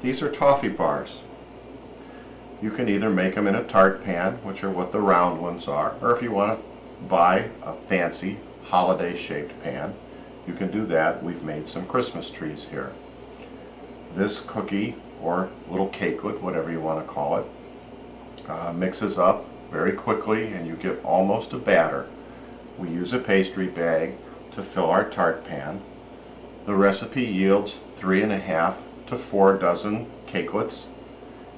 These are Toffee Bars. You can either make them in a tart pan, which are what the round ones are, or if you want to buy a fancy holiday shaped pan, you can do that. We've made some Christmas trees here. This cookie, or little cakelet, whatever you want to call it, mixes up very quickly and you get almost a batter. We use a pastry bag to fill our tart pan. The recipe yields 3½ to 4 dozen cakelets,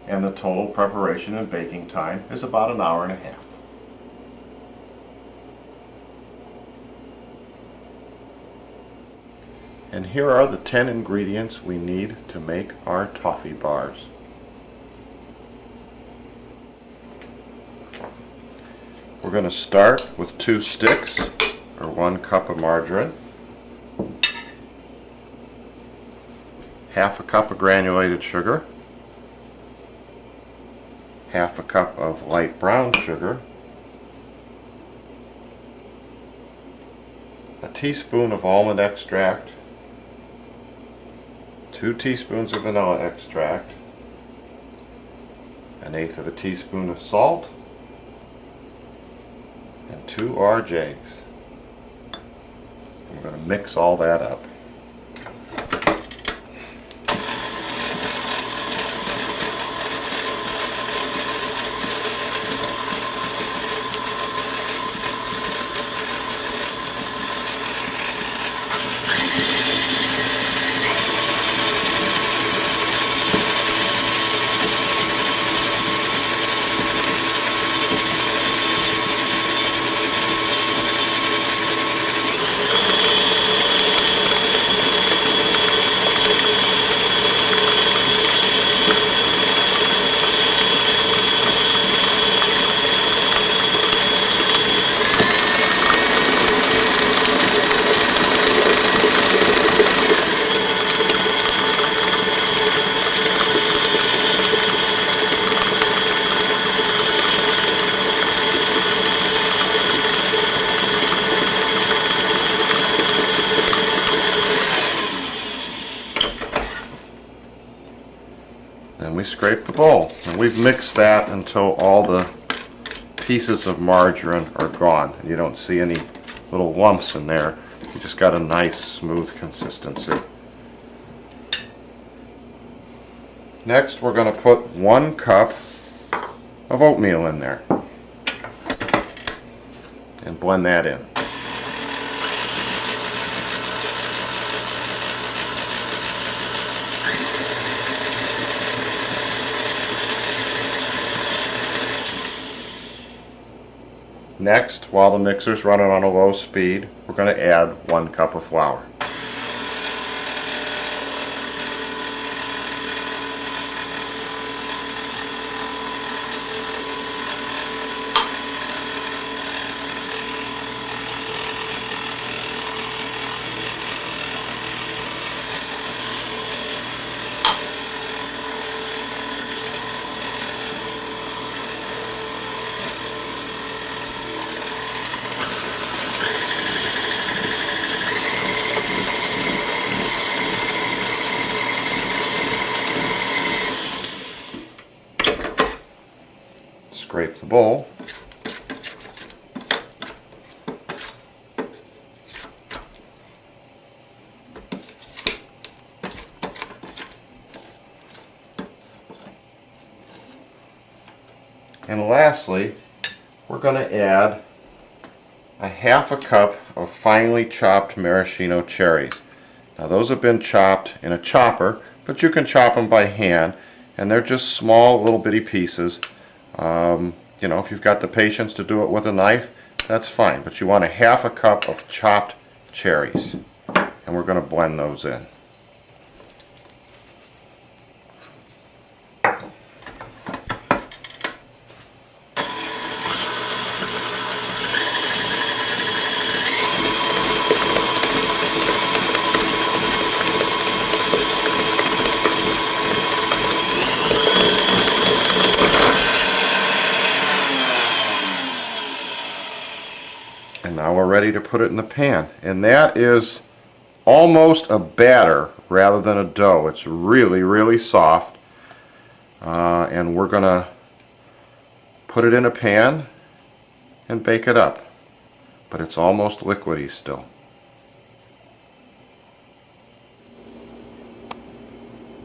and the total preparation and baking time is about 1.5 hours. And here are the 10 ingredients we need to make our Toffee Bars. We're going to start with 2 sticks, or 1 cup of margarine, 1/2 cup of granulated sugar, 1/2 cup of light brown sugar, a teaspoon of almond extract, 2 teaspoons of vanilla extract, 1/8 teaspoon of salt, and 2 large eggs. I'm going to mix all that up. And we scrape the bowl, and we've mixed that until all the pieces of margarine are gone and you don't see any little lumps in there. You just got a nice smooth consistency. Next we're going to put 1 cup of oatmeal in there and blend that in. Next, while the mixer's running on a low speed, we're going to add 1 cup of flour. Scrape the bowl. And lastly, we're going to add 1/2 cup of finely chopped maraschino cherries. Now those have been chopped in a chopper, but you can chop them by hand, and they're just small little bitty pieces. You know, if you've got the patience to do it with a knife, that's fine, but you want 1/2 cup of chopped cherries, and we're going to blend those in. And now we're ready to put it in the pan, and that is almost a batter rather than a dough. It's really, really soft. And we're going to put it in a pan and bake it up. But it's almost liquidy still.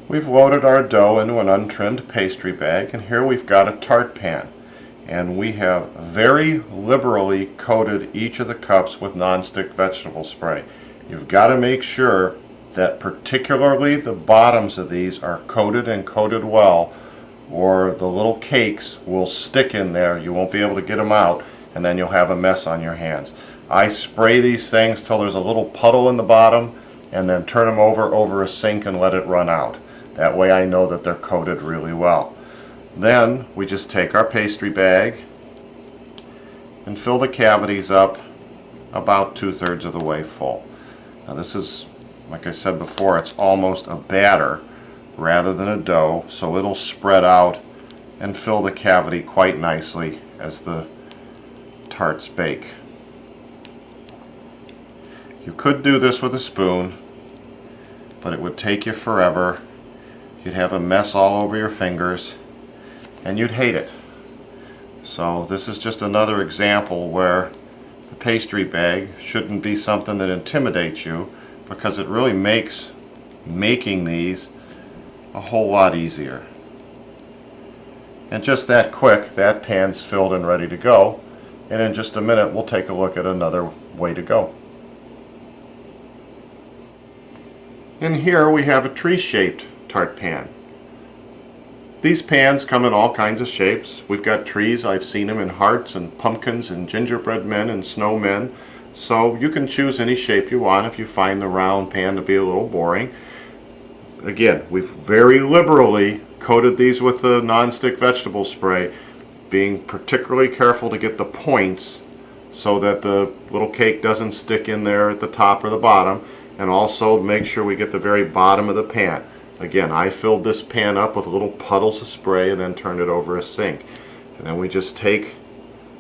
We've loaded our dough into an untrimmed pastry bag, and here we've got a tart pan. And we have very liberally coated each of the cups with nonstick vegetable spray. You've got to make sure that particularly the bottoms of these are coated and coated well, or the little cakes will stick in there. You won't be able to get them out, and then you'll have a mess on your hands. I spray these things till there's a little puddle in the bottom, and then turn them over a sink and let it run out. That way I know that they're coated really well. Then we just take our pastry bag and fill the cavities up about 2/3 of the way full. Now this is, like I said before, it's almost a batter rather than a dough, so it'll spread out and fill the cavity quite nicely as the tarts bake. You could do this with a spoon, but it would take you forever. You'd have a mess all over your fingers, and you'd hate it. So this is just another example where the pastry bag shouldn't be something that intimidates you, because it really makes making these a whole lot easier. And just that quick, that pan's filled and ready to go, and in just a minute we'll take a look at another way to go. And here we have a tree-shaped tart pan. These pans come in all kinds of shapes. We've got trees, I've seen them in hearts and pumpkins and gingerbread men and snowmen. So you can choose any shape you want if you find the round pan to be a little boring. Again, we've very liberally coated these with the nonstick vegetable spray, being particularly careful to get the points so that the little cake doesn't stick in there at the top or the bottom, and also make sure we get the very bottom of the pan. Again, I filled this pan up with little puddles of spray and then turned it over a sink. And then we just take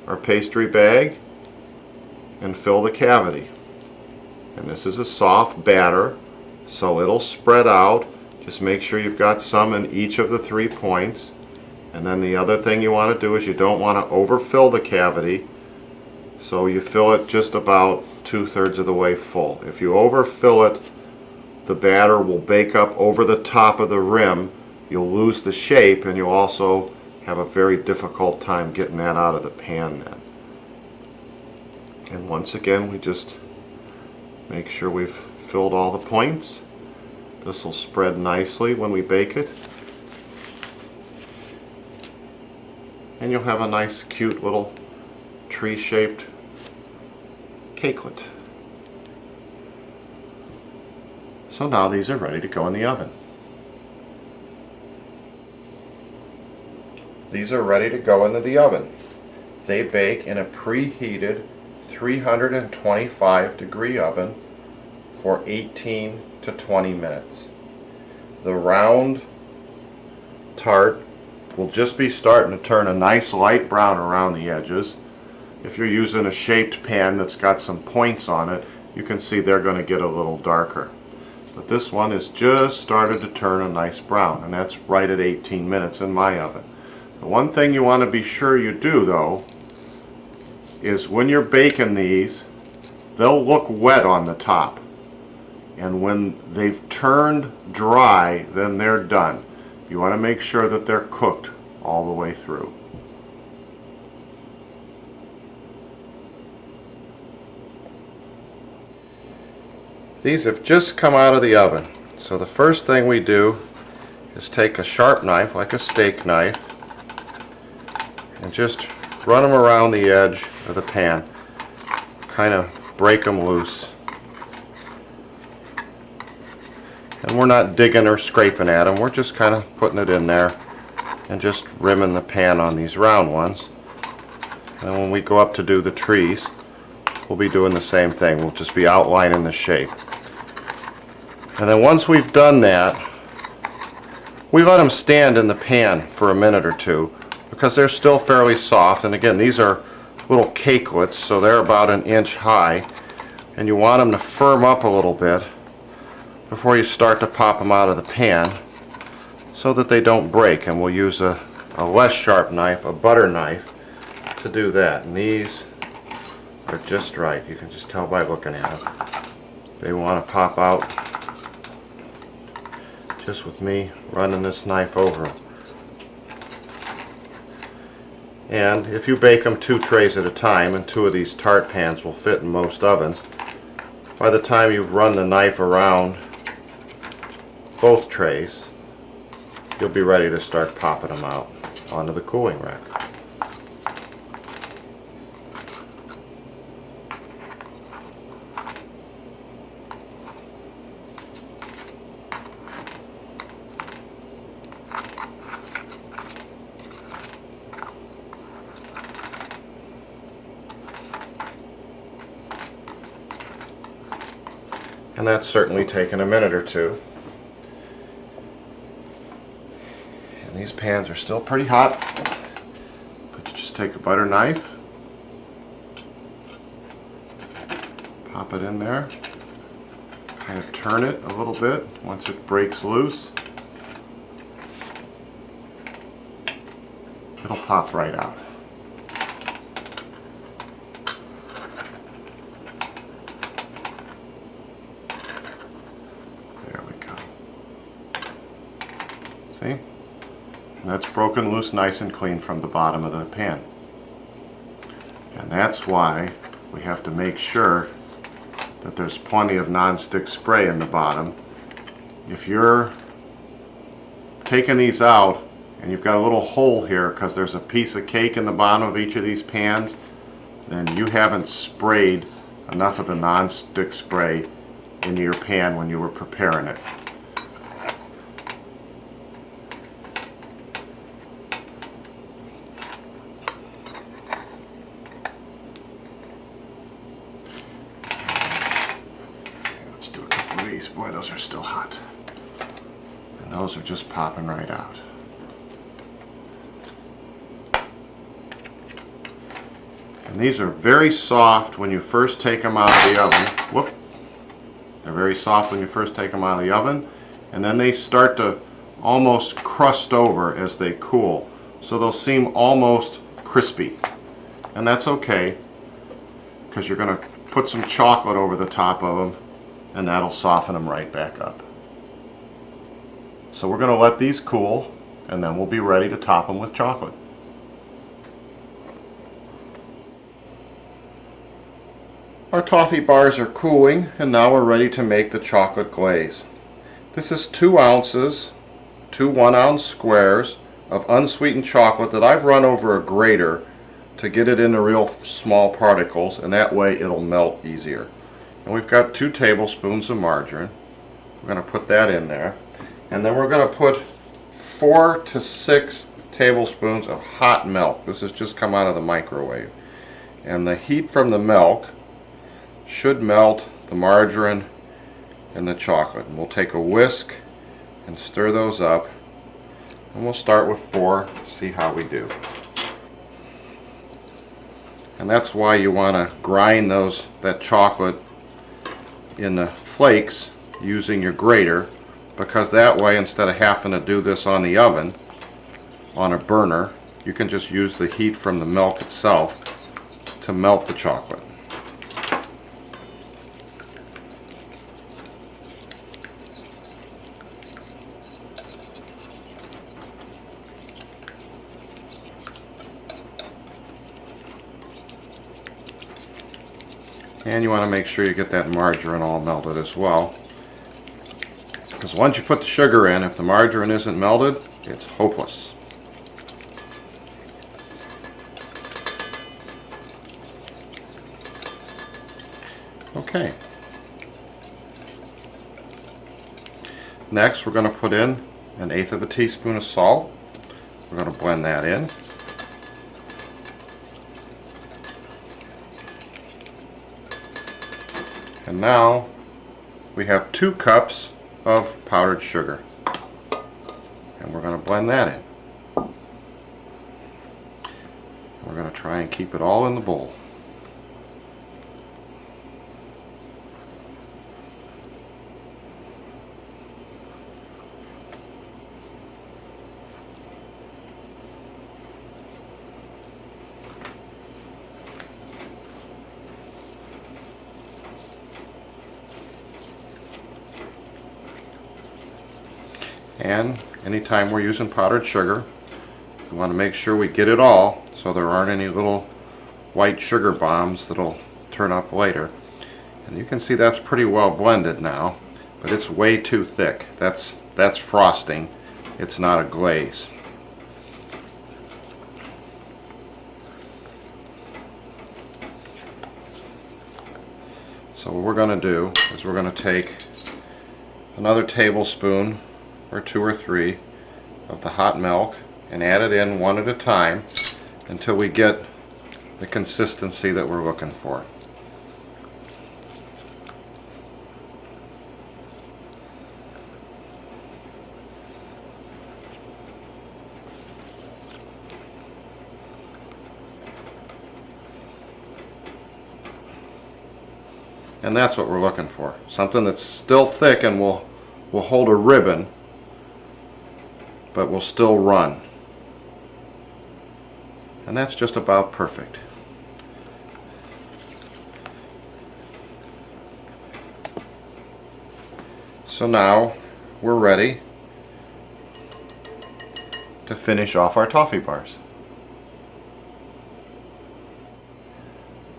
our pastry bag and fill the cavity. And this is a soft batter, so it'll spread out. Just make sure you've got some in each of the 3 points. And then the other thing you want to do is you don't want to overfill the cavity, so you fill it just about 2/3 of the way full. If you overfill it, the batter will bake up over the top of the rim. You'll lose the shape, and you'll also have a very difficult time getting that out of the pan then. And once again, we just make sure we've filled all the points. This will spread nicely when we bake it. And you'll have a nice, cute little tree-shaped cakelet. So now these are ready to go in the oven. These are ready to go into the oven. They bake in a preheated 325-degree oven for 18 to 20 minutes. The round tart will just be starting to turn a nice light brown around the edges. If you're using a shaped pan that's got some points on it, you can see they're going to get a little darker. But this one has just started to turn a nice brown, and that's right at 18 minutes in my oven. The one thing you want to be sure you do, though, is when you're baking these, they'll look wet on the top. And when they've turned dry, then they're done. You want to make sure that they're cooked all the way through. These have just come out of the oven. So the first thing we do is take a sharp knife, like a steak knife, and just run them around the edge of the pan. Kind of break them loose. And we're not digging or scraping at them, we're just kind of putting it in there and just rimming the pan on these round ones. And when we go up to do the trees, we'll be doing the same thing. We'll just be outlining the shape. And then once we've done that, we let them stand in the pan for a minute or two because they're still fairly soft. And again, these are little cakelets, so they're about 1 inch high. And you want them to firm up a little bit before you start to pop them out of the pan so that they don't break. And we'll use a less sharp knife, a butter knife, to do that. And these are just right. You can just tell by looking at them. They want to pop out just with me running this knife over them. And if you bake them 2 trays at a time, and 2 of these tart pans will fit in most ovens, by the time you've run the knife around both trays, you'll be ready to start popping them out onto the cooling rack. And that's certainly taken a minute or 2. And these pans are still pretty hot. But you just take a butter knife, pop it in there, kind of turn it a little bit once it breaks loose. It'll pop right out. See? And that's broken loose nice and clean from the bottom of the pan. And that's why we have to make sure that there's plenty of non-stick spray in the bottom. If you're taking these out and you've got a little hole here because there's a piece of cake in the bottom of each of these pans, then you haven't sprayed enough of the non-stick spray into your pan when you were preparing it. Boy, those are still hot. And those are just popping right out. And these are very soft when you first take them out of the oven. Whoop! They're very soft when you first take them out of the oven, and then they start to almost crust over as they cool. So they'll seem almost crispy. And that's okay, because you're going to put some chocolate over the top of them, and that'll soften them right back up. So we're going to let these cool, and then we'll be ready to top them with chocolate. Our toffee bars are cooling, and now we're ready to make the chocolate glaze. This is 2 ounces, 2 1-ounce squares of unsweetened chocolate that I've run over a grater to get it into real small particles, and that way it'll melt easier. And we've got 2 tablespoons of margarine. We're going to put that in there. And then we're going to put 4 to 6 tablespoons of hot milk. This has just come out of the microwave. And the heat from the milk should melt the margarine and the chocolate. And we'll take a whisk and stir those up. And we'll start with 4, see how we do. And that's why you want to grind that chocolate in the flakes using your grater, because that way, instead of having to do this on the oven on a burner, you can just use the heat from the milk itself to melt the chocolate. And you want to make sure you get that margarine all melted as well. Because once you put the sugar in, if the margarine isn't melted, it's hopeless. Okay. Next, we're going to put in 1/8 of a teaspoon of salt. We're going to blend that in. And now we have 2 cups of powdered sugar, and we're going to blend that in. We're going to try and keep it all in the bowl. And anytime we're using powdered sugar, we want to make sure we get it all so there aren't any little white sugar bombs that'll turn up later. And you can see that's pretty well blended now, but it's way too thick. That's frosting. It's not a glaze. So what we're going to do is we're going to take another tablespoon or 2 or 3 of the hot milk and add it in one at a time until we get the consistency that we're looking for. And that's what we're looking for. Something that's still thick and will hold a ribbon, but will still run. And that's just about perfect. So now we're ready to finish off our toffee bars.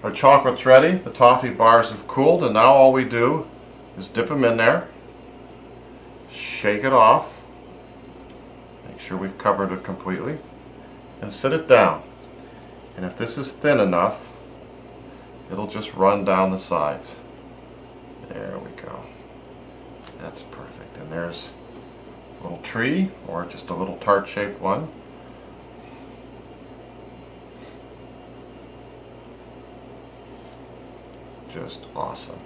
Our chocolate's ready, the toffee bars have cooled, and now all we do is dip them in there, shake it off, make sure we've covered it completely, and sit it down. And if this is thin enough, it'll just run down the sides. There we go. That's perfect. And there's a little tree, or just a little tart-shaped one. Just awesome.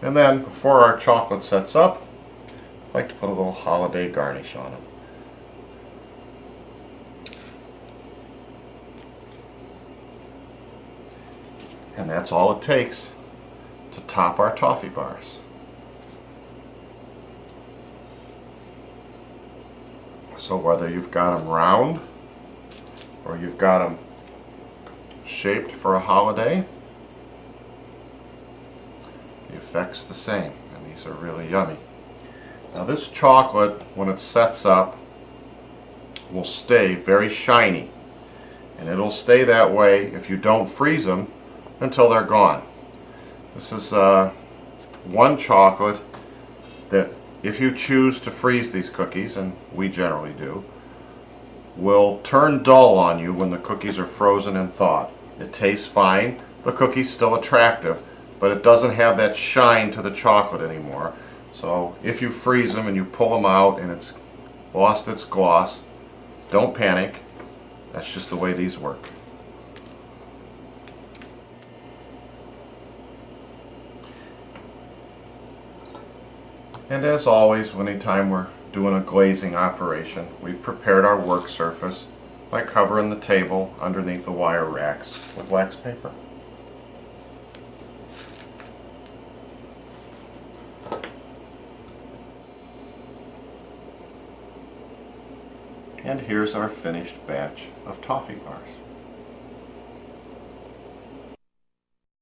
And then before our chocolate sets up, I like to put a little holiday garnish on them. And that's all it takes to top our toffee bars. So whether you've got them round or you've got them shaped for a holiday, the effect's the same, and these are really yummy. Now this chocolate, when it sets up, will stay very shiny, and it'll stay that way if you don't freeze them until they're gone. This is one chocolate that, if you choose to freeze these cookies, and we generally do, will turn dull on you when the cookies are frozen and thawed. It tastes fine, the cookie's still attractive, but it doesn't have that shine to the chocolate anymore. So if you freeze them and you pull them out and it's lost its gloss, don't panic. That's just the way these work. And as always, anytime we're doing a glazing operation, we've prepared our work surface by covering the table underneath the wire racks with wax paper. And here's our finished batch of toffee bars.